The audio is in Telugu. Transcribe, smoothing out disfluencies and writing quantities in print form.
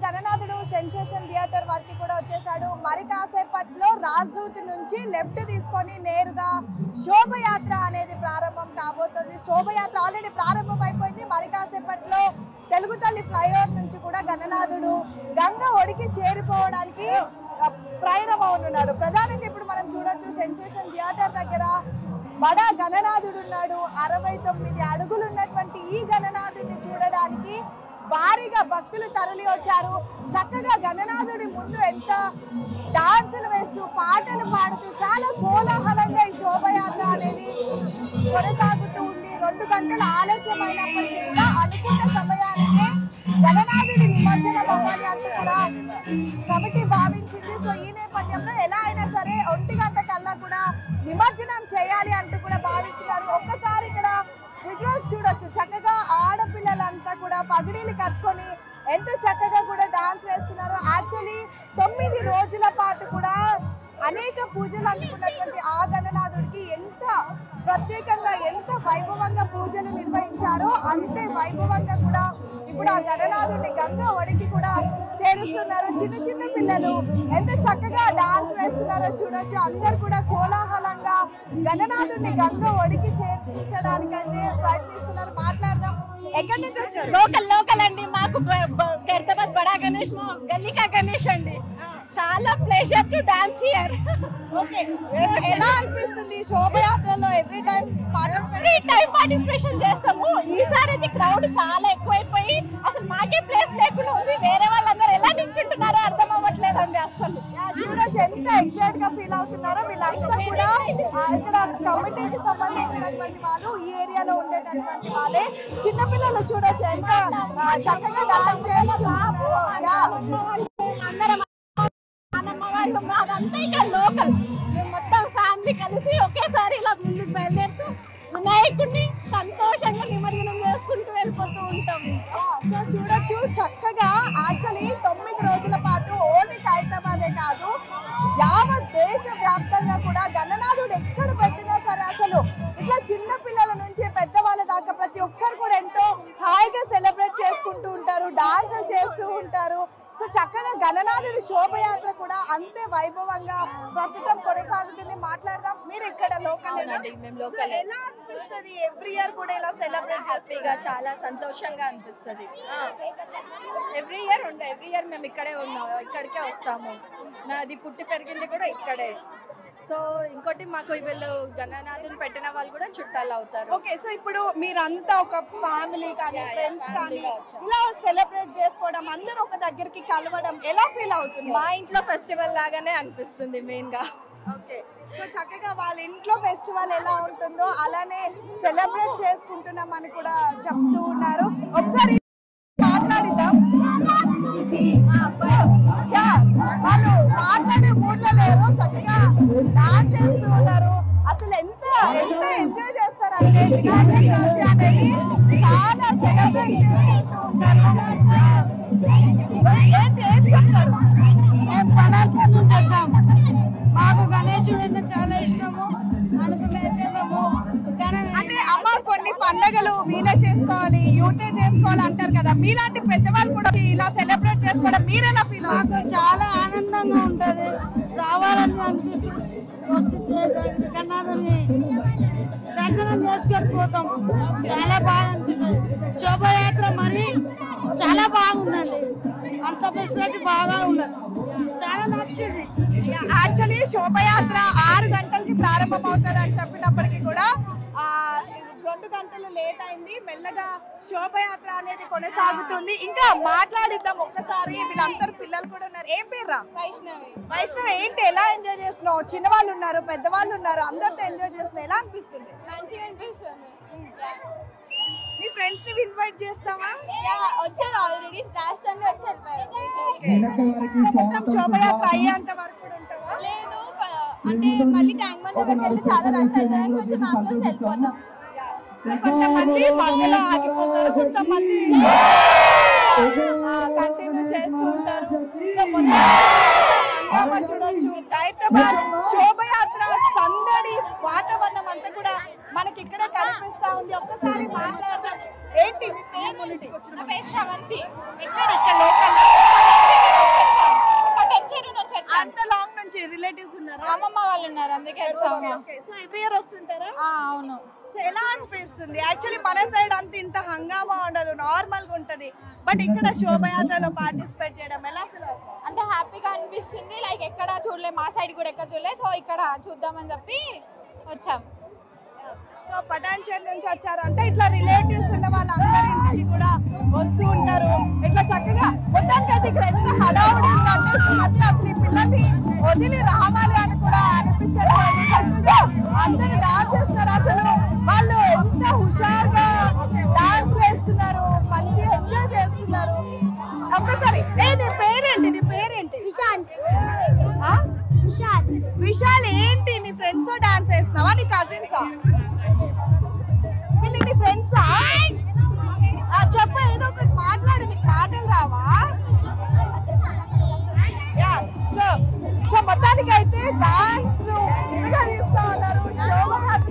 గణనాథుడు సెన్సేషన్ థియేటర్ వరకు కూడా వచ్చేసాడు. మరి కాసేపట్లో రాజ్దూత్ నుంచి లెఫ్ట్ తీసుకొని నేరుగా శోభయాత్ర అనేది ప్రారంభం కాబోతుంది. శోభయాత్ర ఆల్రెడీ ప్రారంభం అయిపోయింది. మరి కాసేపట్లో తెలుగు తల్లి ఫ్లైఓవర్ నుంచి కూడా గణనాథుడు గంగ ఒడికి చేరిపోవడానికి ప్రయాణమవుతున్నారు. ప్రధానంగా ఇప్పుడు మనం చూడొచ్చు సెన్సేషన్ థియేటర్ దగ్గర బడా గణనాథుడు ఉన్నాడు. 69 అడుగులు ఉన్నటువంటి ఈ గణనాథుడిని చూడడానికి భారీగా భక్తులు తరలి వచ్చారు. చక్కగా గణనాథుడి ముందు ఎంత డాన్సులు వేస్తూ పాటలు పాడుతూ చాలా కోలాహలంగా ఈ శోభయాత్ర అనేది కొనసాగుతూ ఉంది. 2 గంటల ఆలస్యమైనప్పటికీ కూడా అనుకున్న సమయానికి గణనాథుడి నిమజ్జనం అవ్వాలి అంటూ కూడా కమిటీ భావించింది. సో ఈ నేపథ్యంలో ఎలా అయినా సరే 1 గంట కల్లా కూడా నిమజ్జనం చేయాలి అంటూ కూడా భావిస్తున్నారు. ఒక్కసారి ఇక్కడ విజువల్స్ చూడొచ్చు. చక్కగా ఆడపిల్లలంతా కూడా పగిడీలు కట్టుకొని ఎంత చక్కగా కూడా డాన్స్ వేస్తున్నారు. యాక్చువల్లీ 9 రోజుల పాటు కూడా అనేక పూజలు అందుకున్నటువంటి ఆ గణనాథుడికి ఎంత ప్రత్యేకంగా ఎంత వైభవంగా పూజలు నిర్వహించారో అంతే వైభవంగా కూడా ఇప్పుడు ఆ గణనాథుడిని గంగా ఒడికి కూడా చేరుస్తున్నారు. చిన్న చిన్న పిల్లలు ఎంత చక్కగా డాన్స్ వేస్తున్నారో చూడొచ్చు. అందరు కూడా కోలాహలంగా గణనాథుడిని గంగా ఒడికి చేర్చించడానికైతే ప్రయత్నిస్తున్నారు. మాట్లాడదాం. ఎక్కడి నుంచి వచ్చారు? లోకల్ అండి. మాకు ఖైరతాబాద్ బడా గణేష్ గల్లీకా గణేష్ అండి. చాలా pleasure to dance here. Okay, ఎలా అనిపిస్తుంది శోభయాత్రలో? ఎవ్రీ టైం పార్టిసిపేషన్ చేస్తాము. ఈసారి అయితే క్రౌడ్ చాలా ఎక్కువైపోయి అసలు మాకే ప్లేస్ లేకుండా ఉంది. వేరే వాళ్ళందరూ ఎలా నిల్చుంటున్నారో అర్థం అవ్వట్లేదండి అసలు. చూడొచ్చు ఎంత ఎగ్జైట్ గా ఫీల్ అవుతున్నారో. వీళ్ళంతా కూడా ఇక్కడ కమిటీకి సంబంధించినటువంటి వాళ్ళు, ఈ ఏరియాలో ఉండేటటువంటి వాళ్ళే. చిన్నపిల్లలు చూడొచ్చు ఎంత చక్కగా డాన్స్ చేస్తున్నారు. అందరం అన్నమ్మ వాళ్ళు మాదంతా ఇక్కడ లోకల్ మొత్తం ఫ్యామిలీ కలిసి ఒకేసారి ఇలా ముందుకు బయలుదేరుతూ వినాయకుడిని సంతోషంగా నిమజ్జనం చేసుకుంటూ వెళ్ళిపోతూ ఉంటాం. సో చూడొచ్చు చక్కగా యాక్చువల్లీ 9 రోజుల పాటు ఓన్లీ ఖైరతాబాదే కాదు, యావత్ దేశ వ్యాప్తంగా కూడా గణనాథుడు ఎక్కడ పెట్టినా సరే అసలు ఇట్లా చిన్న పిల్లల నుంచి పెద్దవాళ్ళ దాకా ప్రతి ఒక్కరు కూడా ఎంతో హాయిగా సెలబ్రేట్ చేసుకుంటూ ఉంటారు, డాన్సులు చేస్తూ ఉంటారు. సో చక్కగా గణనాథుడి శోభయాత్ర కూడా అంతే వైభవంగా ప్రస్తుతం కొనసాగుతుంది. మాట్లాడదాం. మీరు ఇక్కడ లోకల్ అండి? మేము లోకల్. ఎలా అనిపిస్తుంది ఎవ్రీ ఇయర్ కూడా ఇలా సెలబ్రేట్? హ్యాపీగా చాలా సంతోషంగా అనిపిస్తుంది. ఎవ్రీ ఇయర్ మేము ఇక్కడే ఉన్నాము, ఇక్కడికే వస్తాము. నాది పుట్టి పెరిగింది కూడా ఇక్కడే. సో ఇంకోటి మాకు వీళ్ళు గణనాథుని పెట్టిన వాళ్ళు కూడా చుట్టాలు అవుతారు. ఓకే, సో ఇప్పుడు మీరంతా ఒక ఫ్యామిలీ కానీ ఫ్రెండ్స్ కానీ ఇలా సెలబ్రేట్ చేసుకోవడం, అందరూ ఒక దగ్గరికి కలవడం ఎలా ఫీల్ అవుతుంది? మా ఇంట్లో ఫెస్టివల్ లాగానే అనిపిస్తుంది మెయిన్ గా. ఓకే, సో చక్కగా వాళ్ళ ఇంట్లో ఫెస్టివల్ ఎలా ఉంటుందో అలానే సెలబ్రేట్ చేసుకుంటున్నామని కూడా చెప్తూ ఉన్నారు. ఒకసారి మాట్లాడిద్దాం. వాళ్ళు మాట్లాడే మూడ్లో లేరు, చక్కగా డాన్స్ చేస్తూ ఉన్నారు. అసలు ఎంత ఎంజాయ్ చేస్తారంటే వినాయక చవితి అనేది చాలా సెలబ్రేట్ చేసుకుంటూ ఉంటారు. ఏం చెప్తారు? మేము పడాల్సి నుంచి వచ్చాము. మాకు గణేశుడు అంటే చాలా ఇష్టము. అనుకున్నైతే మేము అంటే అమ్మ కొన్ని పండగలు వీలే చేసుకోవాలి, యూతే చేసుకోవాలి అంటారు కదా, మీలాంటి పెద్దవాళ్ళు కూడా ఇలా సెలబ్రేట్ చేసుకోవడం మీరు ఎలా ఫీల్? మాకు చాలా ఆనందంగా ఉంటుంది, రావాలని అనిపిస్తుంది. వచ్చి గణనాథుని దర్శనం చేసుకొని పోతాం. చాలా బాగా అనిపిస్తుంది. శోభయాత్ర మరి చాలా బాగుందండి. అంత ఫెసిలిటీ బాగా ఉండదు, చాలా నచ్చింది. యాక్చువల్లీ శోభయాత్ర 6 గంటలకి ప్రారంభం అవుతుంది అని చెప్పినప్పటికీ కూడా 2 గంటలు లేట్ అయింది. మెల్లగా శోభయాత్ర అనేది కొనసాగుతుంది. ఇంకా మాట్లాడిద్దాం ఒక్కసారి. వీళ్ళందరూ పిల్లలు కూడా ఉన్నారు. ఏం పేర్రా? వైష్ణవి. ఏంటి ఎలా ఎంజాయ్ చేస్తున్నావు? చిన్నవాళ్ళు ఉన్నారు, పెద్దవాళ్ళు ఉన్నారు, అందరితో ఎంజాయ్ చేస్తున్నావు. ఎలా అనిపిస్తుంది? మంచిగా అనిపిస్తుంది. మీ ఫ్రెండ్స్ ని ఇన్వైట్ చేస్తావా? వచ్చారు ఆల్రెడీ, లాస్ట్ టైం వచ్చి వెళ్ళిపోయారు. మొత్తం శోభయాత్ర అయ్యేంత వరకు కూడా ఉంటావా? లేదు, అంటే మళ్ళీ ట్యాంక్ బండ్ దగ్గరికి వెళ్తే చాలా రష్ అవుతుంది, కొంచెం మాకు వెళ్ళిపోతాం. కొంతమంది మధ్యలో ఆగిపోతారు, కొంతమంది కంటిన్యూ చేస్తూ ఉంటారు. సో మొత్తం చూడొచ్చు ఖైరతాబాద్ శోభయాత్ర సందడి వాతావరణం అంతా కూడా మనకి ఇక్కడే కనిపిస్తా ఉంది. ఒక్కసారి మాట్లాడదాం. ఏంటి మీ పేరు? శ్రవంతి. ఇక్కడ లోకల్ సో ఎవ్రీ ఇయర్ వస్తుంటారా? అవును. సో ఎలా అనిపిస్తుంది? యాక్చువల్లీ మన సైడ్ అంత ఇంత హంగామా ఉండదు, నార్మల్ గా ఉంటది. బట్ ఇక్కడ శోభయాత్రలో పార్టిసిపేట్ చేయడం ఎలా ఫీల్ అవుతుంది? అంటే హ్యాపీగా అనిపిస్తుంది. లైక్ ఎక్కడ చూడలే, మా సైడ్ కూడా ఎక్కడ చూడలే. సో ఇక్కడ చూద్దామని చెప్పి వచ్చాం. సో పటాన్చేరు నుంచి వచ్చారు అంటే ఇట్లా రిలేటివ్స్ ఉన్న వాళ్ళందరి కూడా వస్తూ ఉంటారు. ఇట్లా చక్కగా మొత్తానికి అయితే ఇక్కడ ఎంత హడావుడి ఉందంటే సుమతి అసలు ఈ పిల్లల్ని వదిలి రావాలి అని కూడా అనిపించట్లేదు. చక్కగా అందరూ డాన్స్ చేస్తున్నారు. అసలు వాళ్ళు ఎంత హుషారుగా డాన్స్ వేస్తున్నారు, మంచిగా ఎంజాయ్ చేస్తున్నారు. ఒక్కసారి నీ పేరేంటి? నీ పేరేంటి? విశాల్. ఏంటి నీ ఫ్రెండ్స్ తో డాన్స్ వేస్తున్నావా? నీ కజిన్సా? వీళ్ళు నీ ఫ్రెండ్సా? చెప్పు, ఏదో ఒకటి మాట్లాడు. నీకు మాటలు రావా? సో మొత్తానికి అయితే డాన్స్ తీస్తా ఉన్నారు. శోభయాత్ర